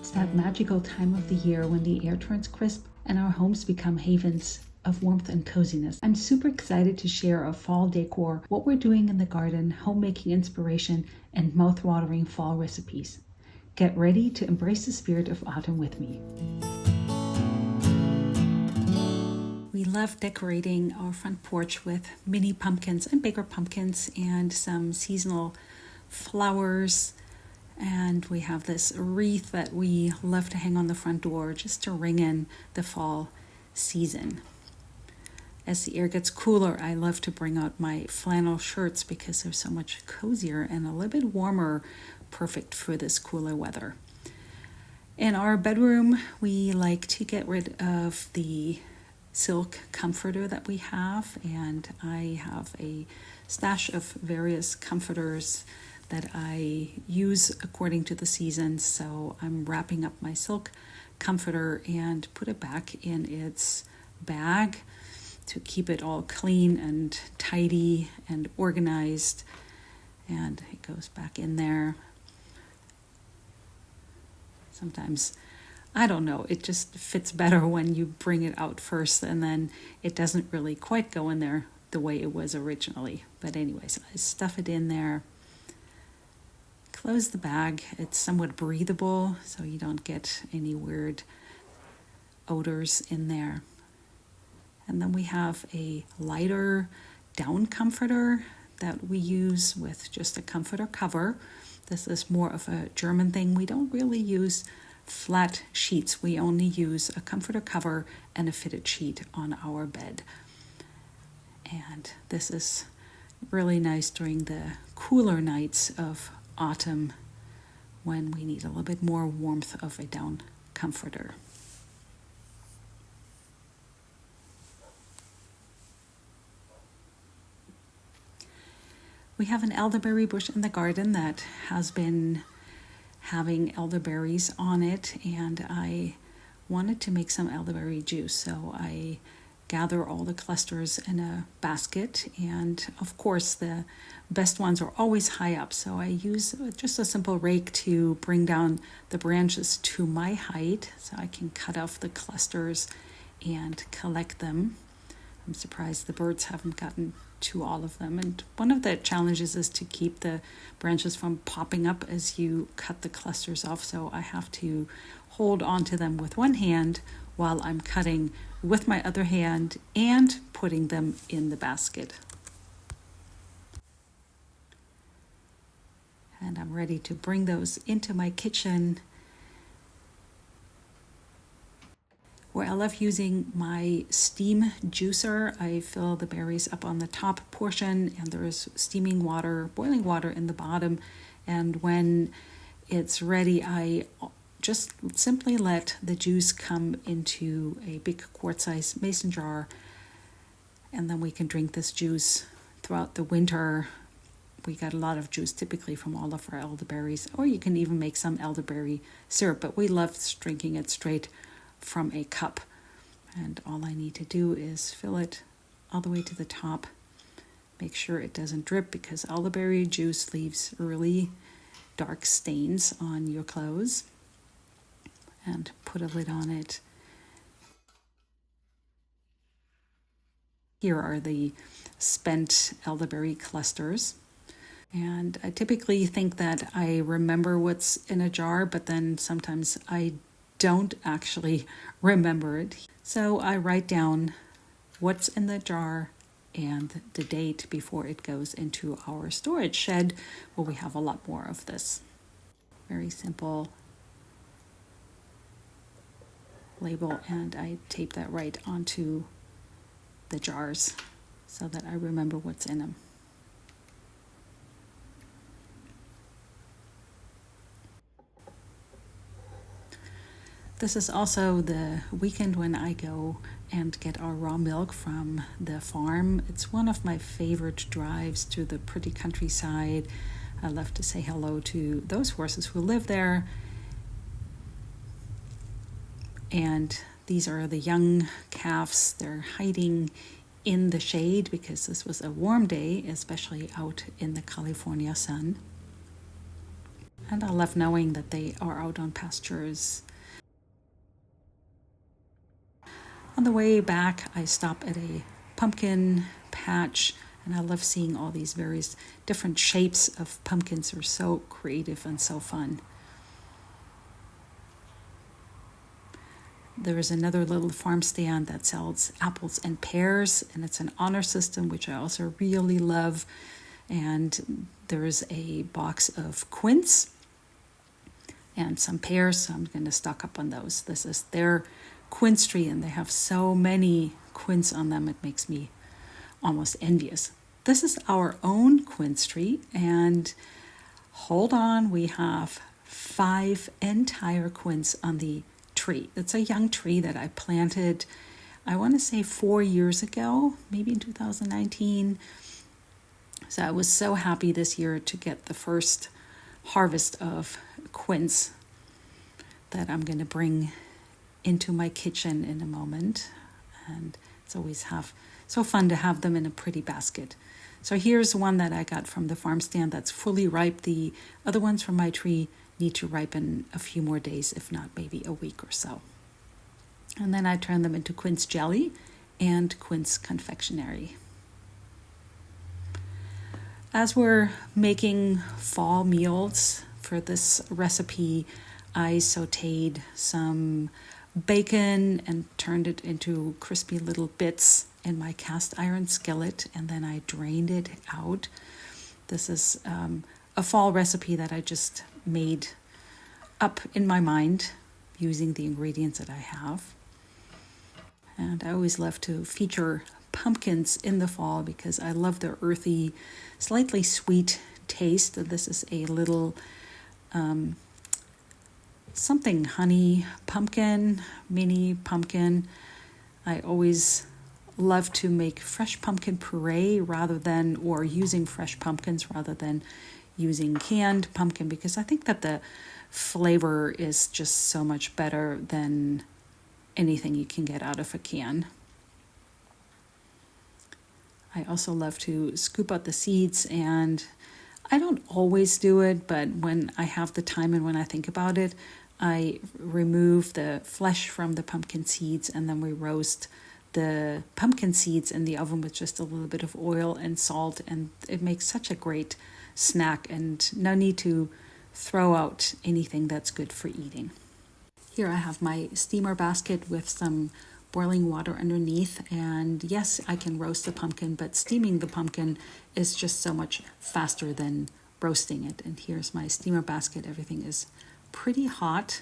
It's that magical time of the year when the air turns crisp and our homes become havens of warmth and coziness. I'm super excited to share a fall decor, what we're doing in the garden, homemaking inspiration, and mouth-watering fall recipes. Get ready to embrace the spirit of autumn with me. We love decorating our front porch with mini pumpkins and bigger pumpkins and some seasonal flowers. And we have this wreath that we love to hang on the front door just to ring in the fall season. As the air gets cooler, I love to bring out my flannel shirts because they're so much cozier and a little bit warmer, perfect for this cooler weather. In our bedroom, we like to get rid of the silk comforter that we have, and I have a stash of various comforters that I use according to the seasons. So I'm wrapping up my silk comforter and put it back in its bag to keep it all clean and tidy and organized. And it goes back in there. Sometimes, I don't know, it just fits better when you bring it out first, and then it doesn't really quite go in there the way it was originally. But anyways, I stuff it in there. Close the bag. It's somewhat breathable, so you don't get any weird odors in there. And then we have a lighter down comforter that we use with just a comforter cover. This is more of a German thing. We don't really use flat sheets. We only use a comforter cover and a fitted sheet on our bed. And this is really nice during the cooler nights of autumn when we need a little bit more warmth of a down comforter. We have an elderberry bush in the garden that has been having elderberries on it, and I wanted to make some elderberry juice, so I gather all the clusters in a basket, and of course the best ones are always high up, so I use just a simple rake to bring down the branches to my height so I can cut off the clusters and collect them. I'm surprised the birds haven't gotten to all of them, and one of the challenges is to keep the branches from popping up as you cut the clusters off, so I have to hold on to them with one hand while I'm cutting with my other hand and putting them in the basket. And I'm ready to bring those into my kitchen, where I love using my steam juicer. I fill the berries up on the top portion, and there is steaming water, boiling water in the bottom. And when it's ready, I just simply let the juice come into a big quart-sized mason jar, and then we can drink this juice throughout the winter. We get a lot of juice typically from all of our elderberries, or you can even make some elderberry syrup, but we love drinking it straight from a cup. And all I need to do is fill it all the way to the top. Make sure it doesn't drip, because elderberry juice leaves really dark stains on your clothes. And put a lid on it. Here are the spent elderberry clusters. And I typically think that I remember what's in a jar, but then sometimes I don't actually remember it. So I write down what's in the jar and the date before it goes into our storage shed, where we have a lot more of this. Very simple label, and I tape that right onto the jars so that I remember what's in them. This is also the weekend when I go and get our raw milk from the farm. It's one of my favorite drives through the pretty countryside. I love to say hello to those horses who live there. And these are the young calves. They're hiding in the shade because this was a warm day, especially out in the California sun. And I love knowing that they are out on pastures. On the way back, I stop at a pumpkin patch, and I love seeing all these various different shapes of pumpkins. They're so creative and so fun. There is another little farm stand that sells apples and pears, and it's an honor system, which I also really love. And there's a box of quince and some pears, so I'm going to stock up on those. This is their quince tree, and they have so many quince on them, it makes me almost envious. This is our own quince tree, and hold on, we have 5 entire quince on the tree. It's a young tree that I planted, I want to say 4 years ago, maybe in 2019. So I was so happy this year to get the first harvest of quince that I'm going to bring into my kitchen in a moment. And it's always so fun to have them in a pretty basket. So here's one that I got from the farm stand that's fully ripe. The other ones from my tree need to ripen a few more days, if not maybe a week or so. And then I turn them into quince jelly and quince confectionery. As we're making fall meals for this recipe, I sauteed some bacon and turned it into crispy little bits in my cast iron skillet, and then I drained it out. This is a fall recipe that I just made up in my mind using the ingredients that I have. And I always love to feature pumpkins in the fall because I love their earthy, slightly sweet taste. This is a little something honey pumpkin, mini pumpkin. I always love to make fresh pumpkin puree or using fresh pumpkins rather than using canned pumpkin, because I think that the flavor is just so much better than anything you can get out of a can. I also love to scoop out the seeds, and I don't always do it, but when I have the time and when I think about it, I remove the flesh from the pumpkin seeds, and then we roast the pumpkin seeds in the oven with just a little bit of oil and salt, and it makes such a great snack, and no need to throw out anything that's good for eating. Here I have my steamer basket with some boiling water underneath, and yes, I can roast the pumpkin, but steaming the pumpkin is just so much faster than roasting it. And here's my steamer basket. Everything is pretty hot.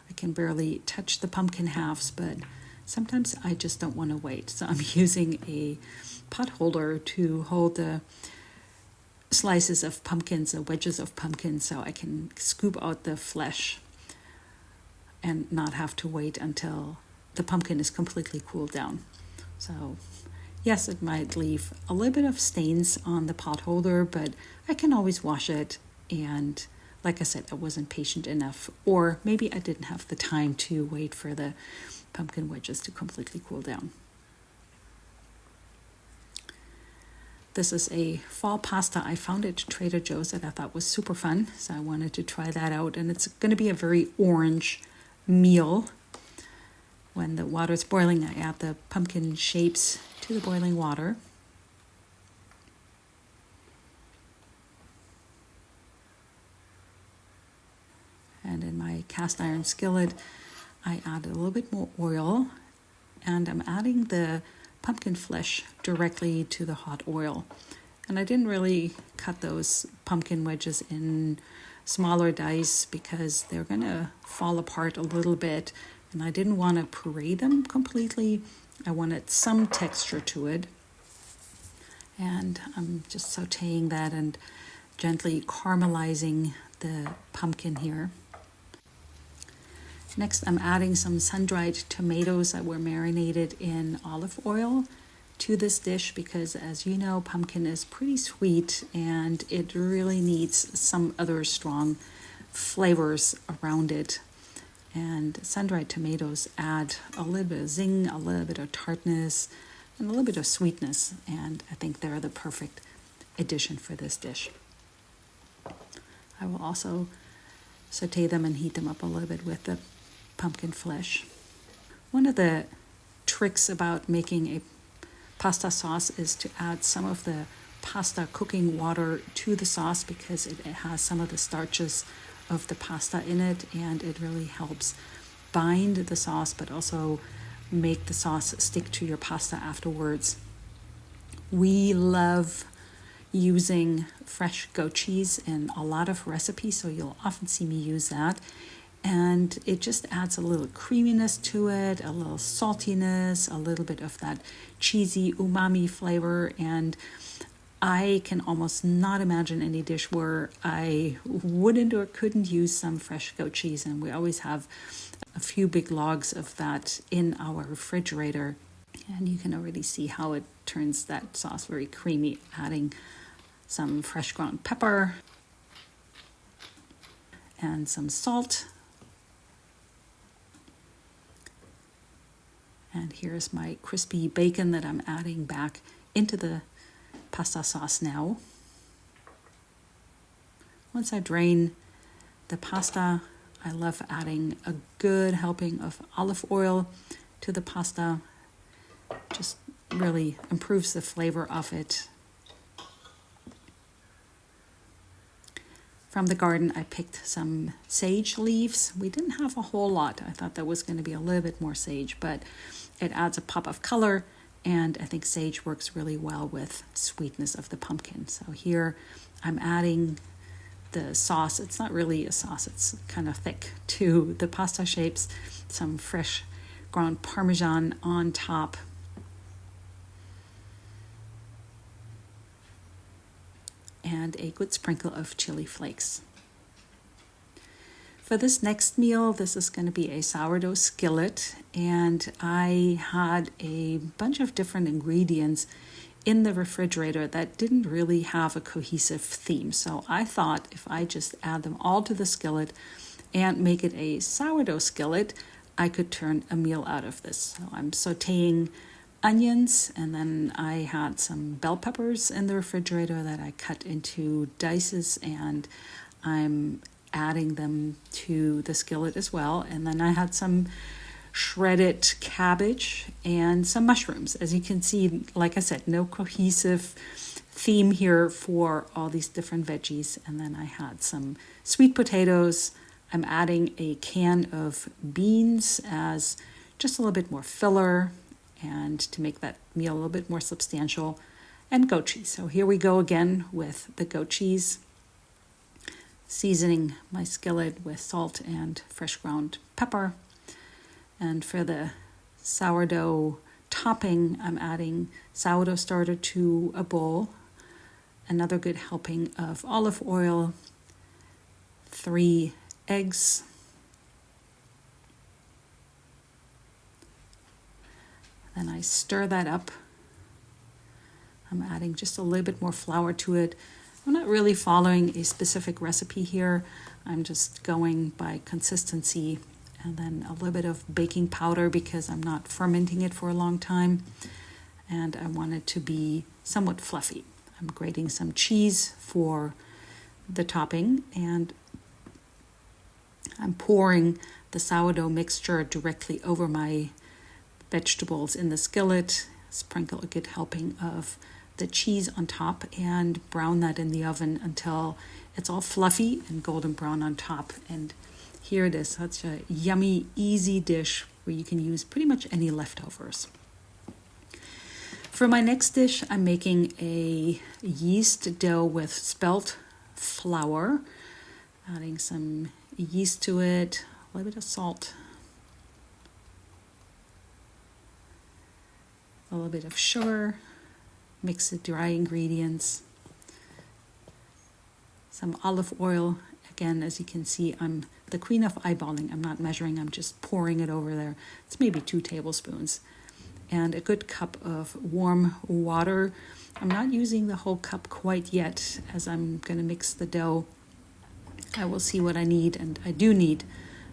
I can barely touch the pumpkin halves, but sometimes I just don't want to wait. So I'm using a pot holder to hold the slices of pumpkins, the wedges of pumpkins, so I can scoop out the flesh and not have to wait until the pumpkin is completely cooled down. So yes, it might leave a little bit of stains on the pot holder, but I can always wash it. And like I said, I wasn't patient enough, or maybe I didn't have the time to wait for the pumpkin wedges to completely cool down. This is a fall pasta I found at Trader Joe's that I thought was super fun, so I wanted to try that out. And it's going to be a very orange meal. When the water is boiling, I add the pumpkin shapes to the boiling water. And in my cast iron skillet, I add a little bit more oil, and I'm adding the pumpkin flesh directly to the hot oil. And I didn't really cut those pumpkin wedges in smaller dice because they're going to fall apart a little bit, and I didn't want to puree them completely. I wanted some texture to it. And I'm just sauteing that and gently caramelizing the pumpkin here. Next, I'm adding some sun-dried tomatoes that were marinated in olive oil to this dish because, as you know, pumpkin is pretty sweet and it really needs some other strong flavors around it. And sun-dried tomatoes add a little bit of zing, a little bit of tartness, and a little bit of sweetness, and I think they're the perfect addition for this dish. I will also saute them and heat them up a little bit with the pumpkin flesh. One of the tricks about making a pasta sauce is to add some of the pasta cooking water to the sauce, because it has some of the starches of the pasta in it, and it really helps bind the sauce but also make the sauce stick to your pasta afterwards. We love using fresh goat cheese in a lot of recipes, so you'll often see me use that. And it just adds a little creaminess to it, a little saltiness, a little bit of that cheesy umami flavor. And I can almost not imagine any dish where I wouldn't or couldn't use some fresh goat cheese. And we always have a few big logs of that in our refrigerator. And you can already see how it turns that sauce very creamy, adding some fresh ground pepper and some salt. And here's my crispy bacon that I'm adding back into the pasta sauce now. Once I drain the pasta, I love adding a good helping of olive oil to the pasta. Just really improves the flavor of it. From the garden, I picked some sage leaves. We didn't have a whole lot. I thought there was going to be a little bit more sage, but it adds a pop of color, and I think sage works really well with sweetness of the pumpkin. So here I'm adding the sauce. It's not really a sauce, it's kind of thick, to the pasta shapes. Some fresh ground Parmesan on top. And a good sprinkle of chili flakes. For this next meal, this is going to be a sourdough skillet, and I had a bunch of different ingredients in the refrigerator that didn't really have a cohesive theme. So I thought if I just add them all to the skillet and make it a sourdough skillet, I could turn a meal out of this. So I'm sauteing onions, and then I had some bell peppers in the refrigerator that I cut into dices, and I'm adding them to the skillet as well. And then I had some shredded cabbage and some mushrooms. As you can see, like I said, no cohesive theme here for all these different veggies. And then I had some sweet potatoes. I'm adding a can of beans as just a little bit more filler and to make that meal a little bit more substantial, and goat cheese. So here we go again with the goat cheese, seasoning my skillet with salt and fresh ground pepper. And for the sourdough topping, I'm adding sourdough starter to a bowl, another good helping of olive oil, 3 eggs, then I stir that up. I'm adding just a little bit more flour to it. I'm not really following a specific recipe here. I'm just going by consistency, and then a little bit of baking powder because I'm not fermenting it for a long time, and I want it to be somewhat fluffy. I'm grating some cheese for the topping, and I'm pouring the sourdough mixture directly over my vegetables in the skillet, sprinkle a good helping of the cheese on top, and brown that in the oven until it's all fluffy and golden brown on top. And here it is, such a yummy, easy dish where you can use pretty much any leftovers. For my next dish, I'm making a yeast dough with spelt flour, adding some yeast to it, a little bit of salt, a little bit of sugar, mix the dry ingredients, some olive oil. Again, as you can see, I'm the queen of eyeballing. I'm not measuring, I'm just pouring it over there. It's maybe 2 tablespoons. And a good cup of warm water. I'm not using the whole cup quite yet, as I'm going to mix the dough. I will see what I need, and I do need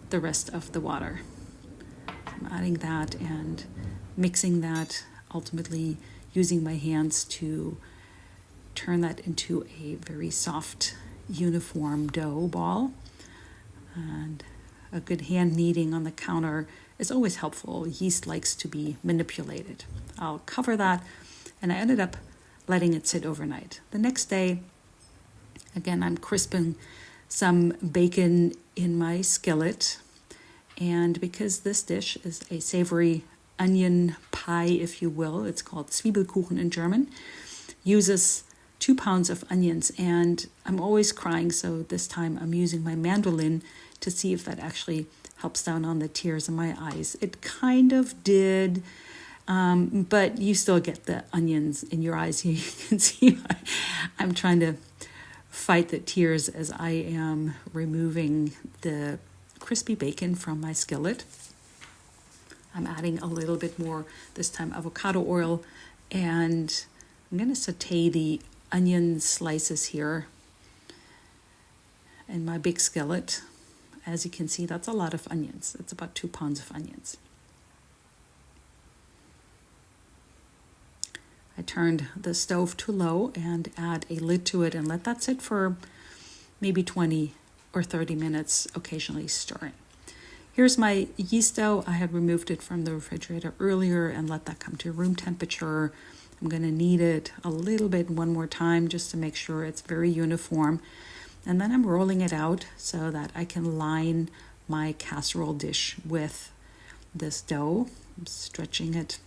the rest of the water. I'm adding that and mixing that, ultimately using my hands to turn that into a very soft uniform dough ball. And a good hand kneading on the counter is always helpful. Yeast likes to be manipulated. I'll cover that, and I ended up letting it sit overnight. The next day, again, I'm crisping some bacon in my skillet, and because this dish is a savory onion pie, if you will, it's called Zwiebelkuchen in German, uses 2 pounds of onions, and I'm always crying, so this time I'm using my mandolin to see if that actually helps down on the tears in my eyes. It kind of did, but you still get the onions in your eyes. You can see I'm trying to fight the tears as I am removing the crispy bacon from my skillet. I'm adding a little bit more, this time avocado oil, and I'm going to saute the onion slices here in my big skillet. As you can see, that's a lot of onions. It's about 2 pounds of onions. I turned the stove to low and add a lid to it and let that sit for maybe 20 or 30 minutes, occasionally stirring. Here's my yeast dough. I had removed it from the refrigerator earlier and let that come to room temperature. I'm going to knead it a little bit one more time just to make sure it's very uniform. And then I'm rolling it out so that I can line my casserole dish with this dough. I'm stretching it,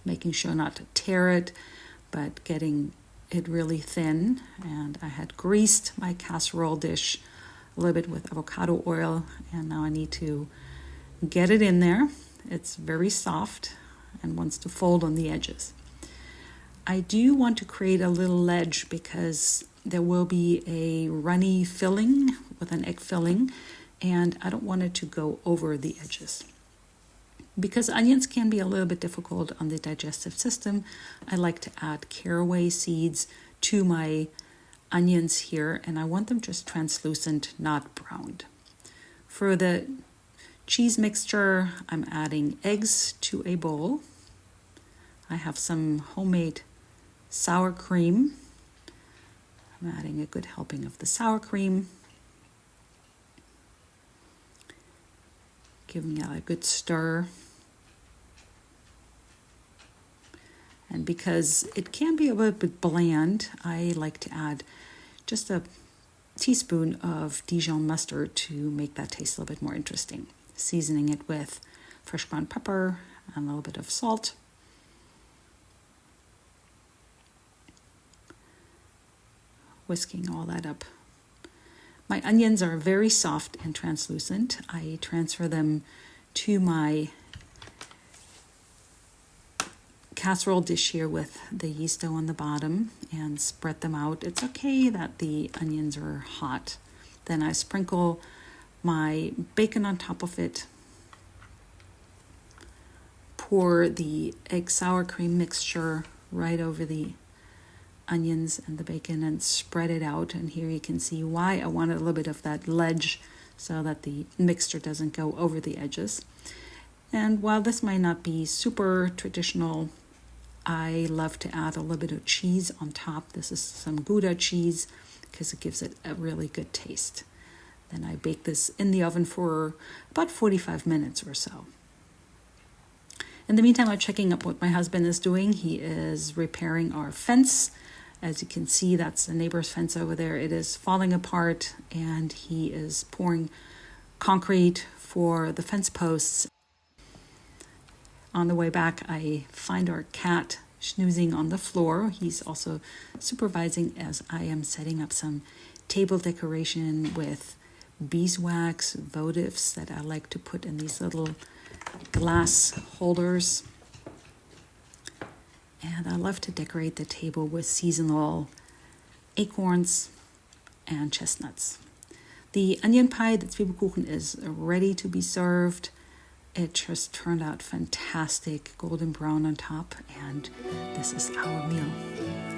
making sure not to tear it, but getting it really thin. And I had greased my casserole dish a little bit with avocado oil, and now I need to get it in there. It's very soft and wants to fold on the edges. I do want to create a little ledge because there will be a runny filling with an egg filling, and I don't want it to go over the edges. Because onions can be a little bit difficult on the digestive system, I like to add caraway seeds to my onions here, and I want them just translucent, not browned. For the cheese mixture, I'm adding eggs to a bowl. I have some homemade sour cream. I'm adding a good helping of the sour cream, giving it a good stir. And because it can be a little bit bland, I like to add just a teaspoon of Dijon mustard to make that taste a little bit more interesting. Seasoning it with fresh ground pepper and a little bit of salt. Whisking all that up. My onions are very soft and translucent. I transfer them to my casserole dish here with the yeast dough on the bottom and spread them out. It's okay that the onions are hot. Then I sprinkle my bacon on top of it, pour the egg sour cream mixture right over the onions and the bacon and spread it out. And here you can see why I wanted a little bit of that ledge so that the mixture doesn't go over the edges. And while this might not be super traditional, I love to add a little bit of cheese on top. This is some Gouda cheese because it gives it a really good taste. Then I bake this in the oven for about 45 minutes or so. In the meantime, I'm checking up what my husband is doing. He is repairing our fence. As you can see, that's the neighbor's fence over there. It is falling apart, and he is pouring concrete for the fence posts. On the way back, I find our cat snoozing on the floor. He's also supervising as I am setting up some table decoration with beeswax votives that I like to put in these little glass holders. And I love to decorate the table with seasonal acorns and chestnuts. The onion pie, the Zwiebelkuchen, is ready to be served. It just turned out fantastic, golden brown on top, and this is our meal.